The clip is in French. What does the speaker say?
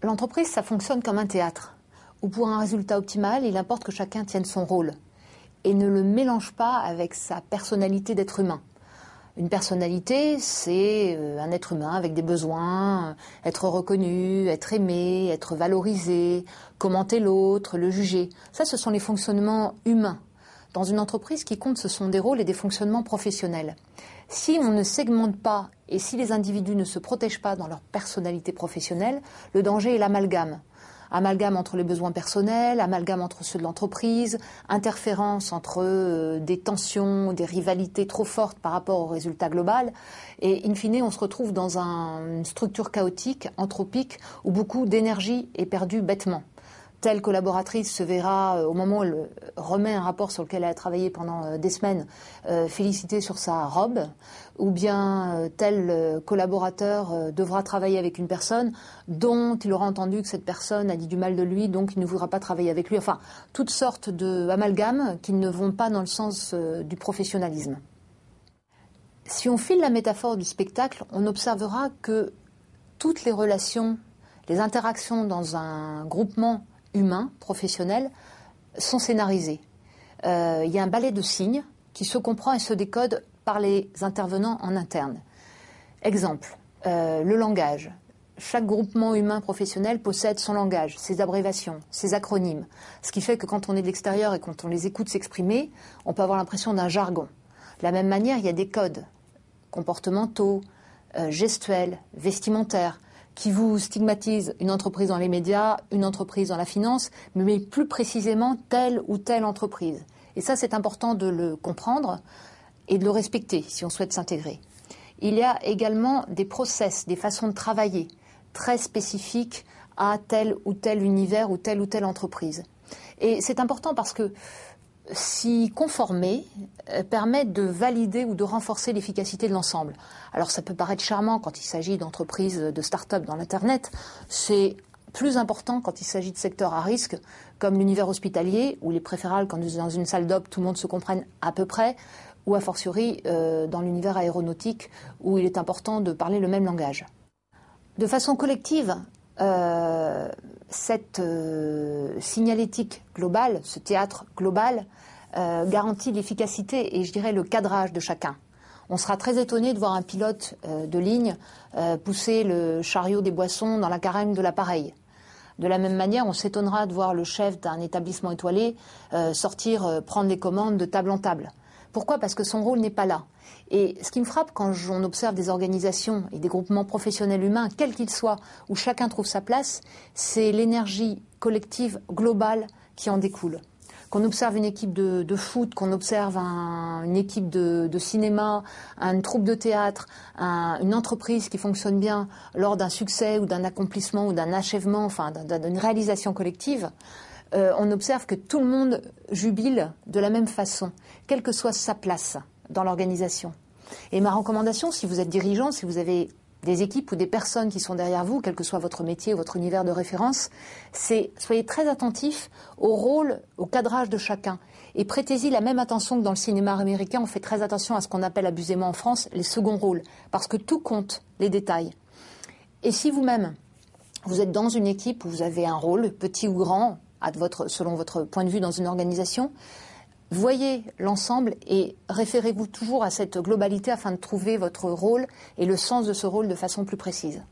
L'entreprise, ça fonctionne comme un théâtre, où pour un résultat optimal, il importe que chacun tienne son rôle et ne le mélange pas avec sa personnalité d'être humain. Une personnalité, c'est un être humain avec des besoins, être reconnu, être aimé, être valorisé, commenter l'autre, le juger. Ça, ce sont les fonctionnements humains. Dans une entreprise, ce qui compte, ce sont des rôles et des fonctionnements professionnels. Si on ne segmente pas et si les individus ne se protègent pas dans leur personnalité professionnelle, le danger est l'amalgame. Amalgame entre les besoins personnels, amalgame entre ceux de l'entreprise, interférence entre des tensions, des rivalités trop fortes par rapport au résultat global. Et in fine, on se retrouve dans une structure chaotique, anthropique, où beaucoup d'énergie est perdue bêtement. Telle collaboratrice se verra, au moment où elle remet un rapport sur lequel elle a travaillé pendant des semaines, félicitée sur sa robe, ou bien tel collaborateur devra travailler avec une personne dont il aura entendu que cette personne a dit du mal de lui, donc il ne voudra pas travailler avec lui. Enfin, toutes sortes d'amalgames qui ne vont pas dans le sens du professionnalisme. Si on file la métaphore du spectacle, on observera que toutes les relations, les interactions dans un groupement humain, professionnel, sont scénarisées. Il y a un ballet de signes qui se comprend et se décode par les intervenants en interne. Exemple, le langage. Chaque groupement humain professionnel possède son langage, ses abréviations, ses acronymes. Ce qui fait que quand on est de l'extérieur et quand on les écoute s'exprimer, on peut avoir l'impression d'un jargon. De la même manière, il y a des codes comportementaux, gestuels, vestimentaires, qui vous stigmatise une entreprise dans les médias, une entreprise dans la finance, mais plus précisément telle ou telle entreprise. Et ça, c'est important de le comprendre et de le respecter si on souhaite s'intégrer. Il y a également des process, des façons de travailler très spécifiques à tel ou tel univers ou telle entreprise. Et c'est important parce que s'y conformer permet de valider ou de renforcer l'efficacité de l'ensemble. Alors ça peut paraître charmant quand il s'agit d'entreprises, de start-up dans l'Internet. C'est plus important quand il s'agit de secteurs à risque, comme l'univers hospitalier, où il est préférable quand dans une salle d'op, tout le monde se comprenne à peu près, ou a fortiori dans l'univers aéronautique, où il est important de parler le même langage. De façon collective, cette signalétique globale, ce théâtre global, garantit l'efficacité et je dirais le cadrage de chacun. On sera très étonné de voir un pilote de ligne pousser le chariot des boissons dans la carène de l'appareil. De la même manière, on s'étonnera de voir le chef d'un établissement étoilé sortir prendre les commandes de table en table. Pourquoi ? Parce que son rôle n'est pas là. Et ce qui me frappe quand on observe des organisations et des groupements professionnels humains, quels qu'ils soient, où chacun trouve sa place, c'est l'énergie collective globale qui en découle. Qu'on observe une équipe de foot, qu'on observe une équipe de cinéma, une troupe de théâtre, une entreprise qui fonctionne bien lors d'un succès ou d'un accomplissement ou d'un achèvement, enfin d'une réalisation collective, on observe que tout le monde jubile de la même façon, quelle que soit sa place dans l'organisation. Et ma recommandation, si vous êtes dirigeant, si vous avez des équipes ou des personnes qui sont derrière vous, quel que soit votre métier, votre univers de référence, c'est soyez très attentifs au rôle, au cadrage de chacun. Et prêtez-y la même attention que dans le cinéma américain, on fait très attention à ce qu'on appelle abusément en France les seconds rôles, parce que tout compte, les détails. Et si vous-même, vous êtes dans une équipe où vous avez un rôle, petit ou grand, selon votre point de vue dans une organisation, voyez l'ensemble et référez-vous toujours à cette globalité afin de trouver votre rôle et le sens de ce rôle de façon plus précise.